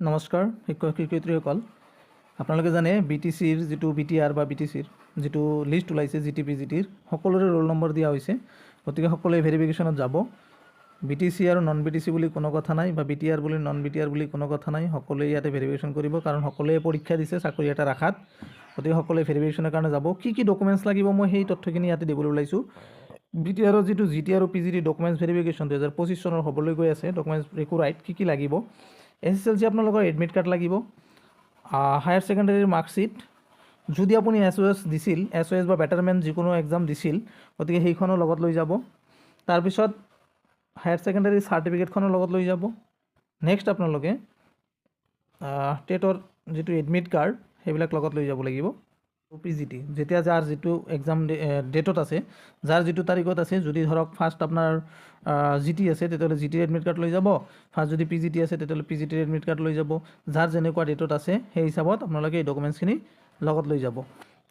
নমস্কাৰ শিক্ষক শিক্ষয়িত্ৰীসকল, আপোনালোকে জানে BTCৰ যিটো BTR বা BTCৰ যিটো লিষ্ট ওলাইছে GTPGTৰ সকলোৰে ৰোল নম্বৰ দিয়া হৈছে। গতিকে সকলোৱে ভেৰিফিকেশ্যনত যাব। BTC আৰু নন BTC বুলি কোনো কথা নাই বা BTR বুলি নন BTR বুলি কোনো কথা নাই। সকলোৱে ইয়াতে ভেৰিফিকেশ্যন কৰিব, কাৰণ সকলোৱে পৰীক্ষা দিছে চাকৰি এটা ৰাখাত। গতিকে সকলোৱে ভেৰিফিকেশ্যনৰ কাৰণে যাব। কি ডকুমেণ্টছ লাগিব মই সেই তথ্যখিনি ইয়াতে দিবলৈ ওলাইছোঁ। BTRৰ যিটো GT আৰু PGT ডকুমেণ্টছ ভেৰিফিকেশ্যন 2025 চনৰ হ'বলৈ গৈ আছে। ডকুমেণ্টছ ৰিকুৱাৰ্ড কি লাগিব? SSLC আপোনালোকৰ এডমিট কাৰ্ড লাগিব, হায়াৰ ছেকেণ্ডেৰীৰ মাৰ্কশ্বিট, যদি আপুনি SOS দিছিল, SOS বা বেটাৰমেণ্ট যিকোনো এক্সাম দিছিল, গতিকে সেইখনো লগত লৈ যাব। তাৰপিছত হায়াৰ ছেকেণ্ডেৰীৰ চাৰ্টিফিকেটখনো লগত লৈ যাব। নেক্সট আপোনালোকে টেটৰ যিটো এডমিট কাৰ্ড সেইবিলাক লগত লৈ যাব লাগিব। PGT যেতিয়া যাৰ যিটো এক্সাম ডেটত আছে, যাৰ যিটো তাৰিখত আছে, যদি ধৰক ফাৰ্ষ্ট আপোনাৰ GT আছে তেতিয়াহ'লে GTৰ এডমিট কাৰ্ড লৈ যাব। ফাৰ্ষ্ট যদি PGT আছে তেতিয়াহ'লে PGTৰ এডমিট কাৰ্ড লৈ যাব। যাৰ যেনেকুৱা ডেটত আছে সেই হিচাপত আপোনালোকে এই ডকুমেণ্টছখিনি লগত লৈ যাব।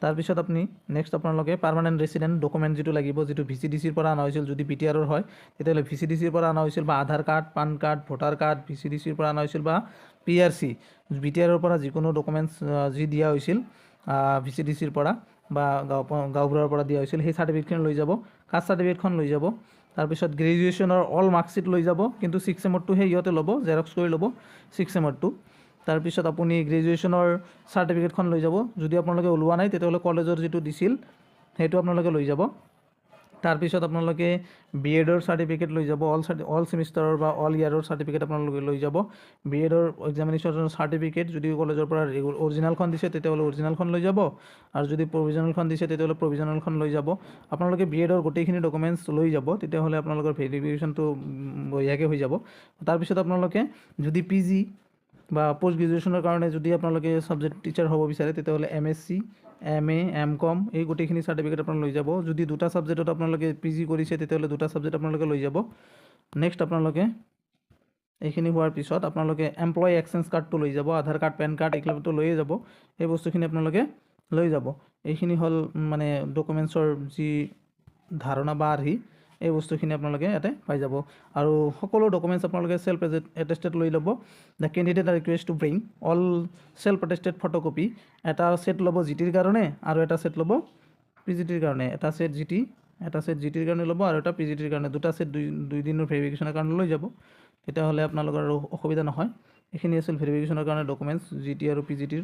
তাৰপিছত আপুনি নেক্সট আপোনালোকে পাৰ্মানেণ্ট ৰেচিডেণ্ট ডকুমেণ্ট যিটো লাগিব, যিটো VCDCৰ পৰা অনা হৈছিল, যদি BTRৰ হয় তেতিয়াহ'লে VCDCৰ পৰা অনা হৈছিল, বা Aadhaar card, PAN card, voter card VCDCৰ পৰা অনা হৈছিল, বা PRC BTRৰ পৰা যিকোনো ডকুমেণ্টছ যি দিয়া হৈছিল VCDCৰ পৰা বা গাঁওবুঢ়াৰ পৰা দিয়া হৈছিল, সেই চাৰ্টিফিকেটখন লৈ যাব। কাষ্ট চাৰ্টিফিকেটখন লৈ যাব। তাৰপিছত গ্ৰেজুৱেশ্যনৰ অল মাৰ্কশ্বিট লৈ যাব, কিন্তু 6th চেমৰটো সেই সিহঁতে ল'ব, জেৰক্স কৰি ল'ব 6th চেমৰটো। তাৰপিছত আপুনি গ্ৰেজুৱেশ্যনৰ চাৰ্টিফিকেটখন লৈ যাব। যদি আপোনালোকে ওলোৱা নাই তেতিয়াহ'লে কলেজৰ যিটো দিছিল সেইটো আপোনালোকে লৈ যাব। তাৰপিছত আপোনালোকে BEdৰ চাৰ্টিফিকেট লৈ যাব, অল ছেমিষ্টাৰৰ বা অল ইয়াৰৰ চাৰ্টিফিকেট আপোনালোকে লৈ যাব। BEdৰ এক্সামিনেশ্যনৰ চাৰ্টিফিকেট যদি কলেজৰ পৰা অৰিজিনেলখন দিছে তেতিয়াহ'লে অৰিজিনেলখন লৈ যাব, আৰু যদি প্ৰভিজনেলখন দিছে তেতিয়াহ'লে প্ৰভিজনেলখন লৈ যাব। আপোনালোকে BEdৰ গোটেইখিনি ডকুমেণ্টছ লৈ যাব, তেতিয়াহ'লে আপোনালোকৰ ভেৰিফিকেশ্যনটো বঢ়িয়াকৈ হৈ যাব। তাৰপিছত আপোনালোকে যদি PG বা পষ্ট গ্ৰেজুৱেশ্যনৰ কাৰণে যদি আপোনালোকে ছাবজেক্ট টিচাৰ হ'ব বিচাৰে তেতিয়াহ'লে MSc, MA, MCom এই গোটেইখিনি চাৰ্টিফিকেট আপোনালোকে লৈ যাব। যদি দুটা ছাবজেক্টত আপোনালোকে PG কৰিছে তেতিয়াহ'লে দুটা ছাবজেক্ট আপোনালোকে লৈ যাব। নেক্সট আপোনালোকে এইখিনি হোৱাৰ পিছত আপোনালোকে এমপ্লয়ী এক্সচেঞ্জ কাৰ্ডটো লৈ যাব, আধাৰ কাৰ্ড, পেন কাৰ্ড এইবিলাকতো লৈয়ে যাব। এই বস্তুখিনি আপোনালোকে লৈ যাব। এইখিনি হ'ল মানে ডকুমেণ্টছৰ যি ধাৰণা বা আৰ্হি, এই বস্তুখিনি আপোনালোকে ইয়াতে পাই যাব। আৰু সকলো ডকুমেণ্টছ আপোনালোকে চেল্ফ এটেষ্টেড লৈ ল'ব। The candidate R request two bring all self attested photocopy. এটা ছেট ল'ব GTৰ কাৰণে আৰু এটা ছেট ল'ব PGTৰ কাৰণে। এটা ছেট GTৰ কাৰণে ল'ব আৰু এটা PGTৰ কাৰণে। দুটা ছেট দুই দিনৰ ভেৰিফিকেশ্যনৰ কাৰণে লৈ যাব, তেতিয়াহ'লে আপোনালোকৰ আৰু অসুবিধা নহয়। এইখিনি আছিল ভেৰিফিকেশ্যনৰ কাৰণে ডকুমেণ্টছ GT আৰু PGTৰ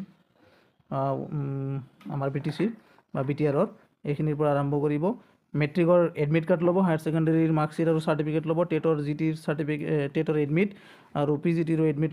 আমাৰ BTCৰ বা BTRৰ। এইখিনিৰ পৰা আৰম্ভ কৰিব। মেট্ৰিকৰ এডমিট কাৰ্ড ল'ব, হায়াৰ ছেকেণ্ডেৰীৰ মাৰ্কশ্বিট আৰু চাৰ্টিফিকেট ল'ব, টেটৰ GTৰ চাৰ্টিফিকেট, টেটৰ এডমিট আৰু PGTৰো এডমিট